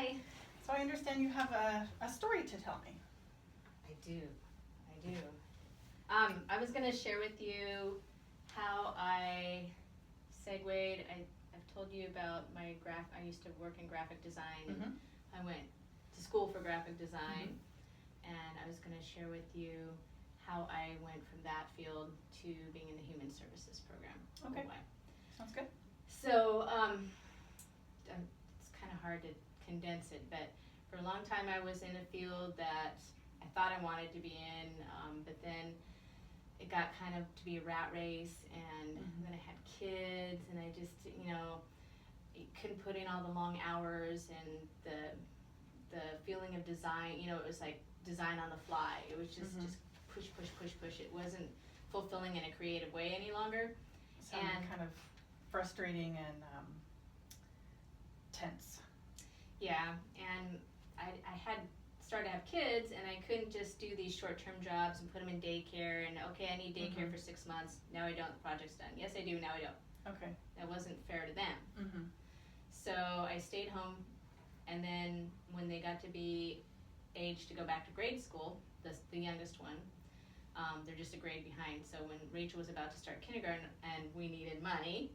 Hi. So I understand you have a story to tell me. I do. I was going to share with you how I segued. I've told you about I used to work in graphic design. And Mm-hmm. I went to school for graphic design. And I was going to share with you how I went from that field to being in the human services program. Okay. Sounds good. So it's kind of hard to condense it, but for a long time I was in a field that I thought I wanted to be in, but then it got kind of to be a rat race, and then I had kids, and I just, couldn't put in all the long hours, and the feeling of design, it was like design on the fly. It was just push. It wasn't fulfilling in a creative way any longer. Sounded kind of frustrating and tense. Yeah, and I had started to have kids, and I couldn't just do these short-term jobs and put them in daycare, and okay, I need daycare for 6 months. Now I don't, the project's done. Yes, I do, now I don't. Okay. That wasn't fair to them. So I stayed home, and then when they got to be age to go back to grade school, the youngest one, they're just a grade behind. So when Rachel was about to start kindergarten and we needed money,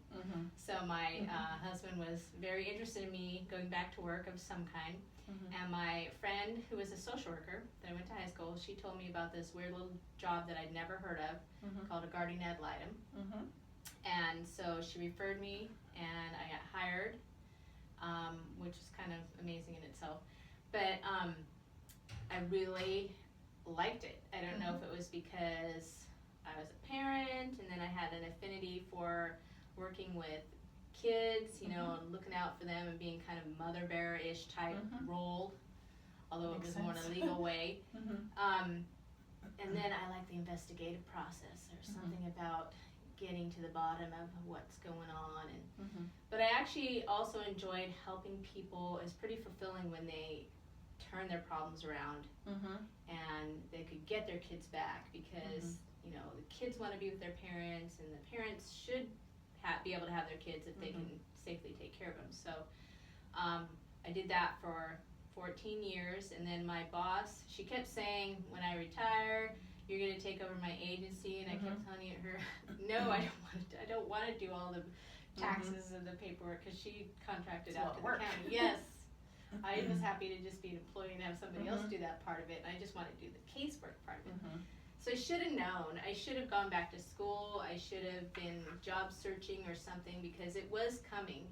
so my husband was very interested in me going back to work of some kind. And my friend, who was a social worker that I went to high school, she told me about this weird little job that I'd never heard of called a guardian ad litem. And so she referred me, and I got hired, which was kind of amazing in itself. But I really liked it. I don't know if it was because I was a parent, and then I had an affinity for working with kids, and looking out for them and being kind of mother bear-ish type role, although it was more in a legal way. And then I like the investigative process. There's something about getting to the bottom of what's going on, and but I actually also enjoyed helping people. It's pretty fulfilling when they turn their problems around and they could get their kids back, because the kids want to be with their parents, and the parents should be able to have their kids if they can safely take care of them. So I did that for 14 years, and then my boss, she kept saying, when I retire, you're going to take over my agency, and I kept telling her, no, I don't want to do all the taxes and the paperwork, because she contracted out to the county. Yes. I was happy to just be an employee and have somebody else do that part of it, and I just want to do the casework part of it. So I should have known. I should have gone back to school. I should have been job searching or something, because it was coming.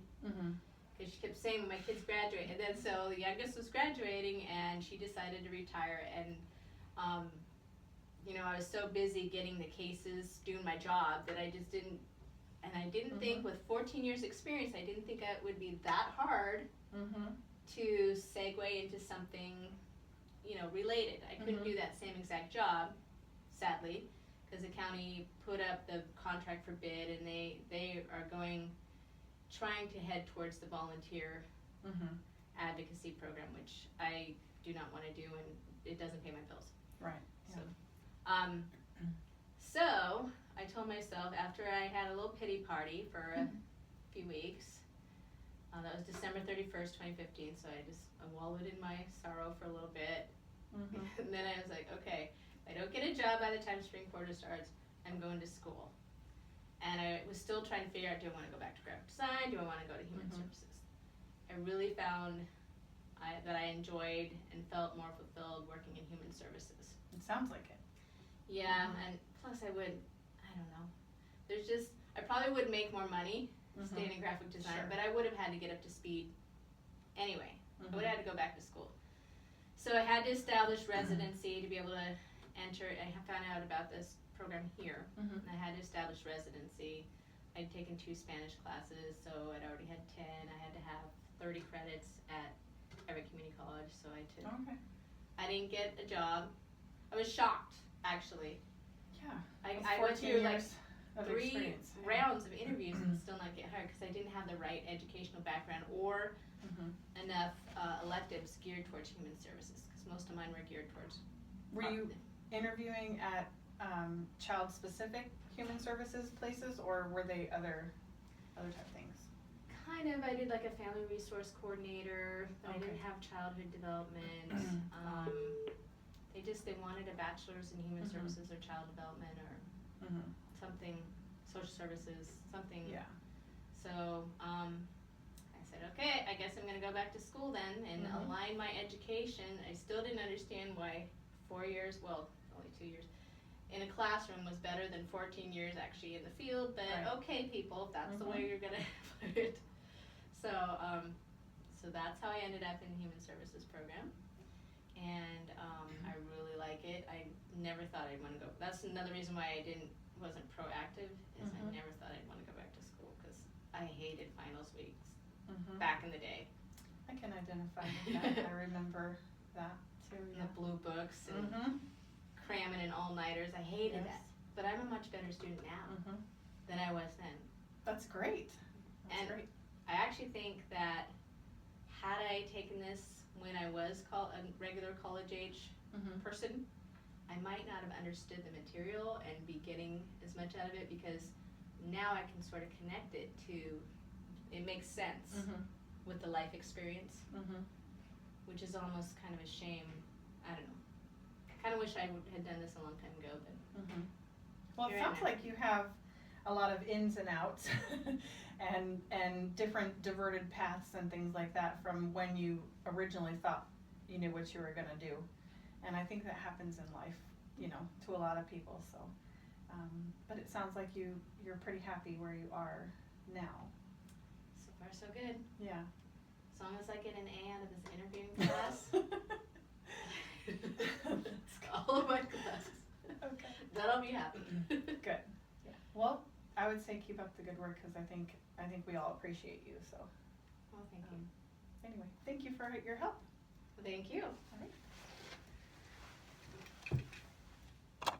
Because she kept saying, when my kids graduate, and then so the youngest was graduating, and she decided to retire, and I was so busy getting the cases, doing my job, that I just didn't, and I didn't think with 14 years experience, I didn't think it would be that hard to segue into something, related. I couldn't do that same exact job, sadly, because the county put up the contract for bid, and they are trying to head towards the volunteer advocacy program, which I do not want to do, and it doesn't pay my bills. Right. Yeah. So I told myself, after I had a little pity party for a few weeks, that was December 31st, 2015, so I wallowed in my sorrow for a little bit. And then I was like, okay, if I don't get a job by the time spring quarter starts, I'm going to school. And I was still trying to figure out, do I want to go back to graphic design? Do I want to go to human services? I really found that I enjoyed and felt more fulfilled working in human services. It sounds like it. Yeah, and plus I don't know. I probably would make more money staying in graphic design, but I would have had to get up to speed anyway. I would have had to go back to school. So I had to establish residency to be able to enter. I found out about this program here, and I had to establish residency. I'd taken 2 Spanish classes, so I'd already had 10. I had to have 30 credits at Everett Community College, so I took. Okay. I didn't get a job. I was shocked, actually. Yeah. I went through like 3 experience. rounds of interviews and still not get hired, because I didn't have the right educational background or enough electives geared towards human services, because most of mine were geared towards. Were you interviewing at child-specific human services places, or were they other type things? Kind kind of, I did like a family resource coordinator, but I Okay. didn't have childhood development. They wanted a bachelor's in human Mhm. services or child development or Mhm. something, social services, something. Yeah. So, I said, okay, I guess I'm gonna go back to school then and Mhm. align my education. I still didn't understand why 4 years, well, only 2 years, in a classroom was better than 14 years actually in the field, but Right. okay, people, if that's the Mhm. way you're gonna put it. So, so that's how I ended up in the Human Services program. And I really like it. I never thought I'd want to go. That's another reason why I wasn't proactive. Is I Mhm. never thought I'd want to go back to school because I hated finals weeks Mhm. back in the day. I can identify with that. I remember that too. And Yeah. the blue books and Mhm. cramming and all-nighters. I hated Yes. that. But I'm a much better student now Mhm. than I was then. That's great. That's And great. I actually think that had I taken this when I was a regular college age Mhm. person, I might not have understood the material and be getting as much out of it because now I can sort of connect it to, it makes sense Mhm. with the life experience, Mhm. which is almost kind of a shame. I don't know. I kind of wish I had done this a long time ago, but Mhm. Well, it Here I sounds am. like you have a lot of ins and outs, and different diverted paths and things like that from when you originally thought you knew what you were gonna do, and I think that happens in life, to a lot of people. So, but it sounds like you're pretty happy where you are now. so far so good. Yeah. As long as I get an A out of this interviewing class, all of my classes, Okay. then I'll be happy. Good. Yeah. Well, I would say keep up the good work because I think we all appreciate you. So, Well, thank you. anyway, thank you for your help. Thank you. All right.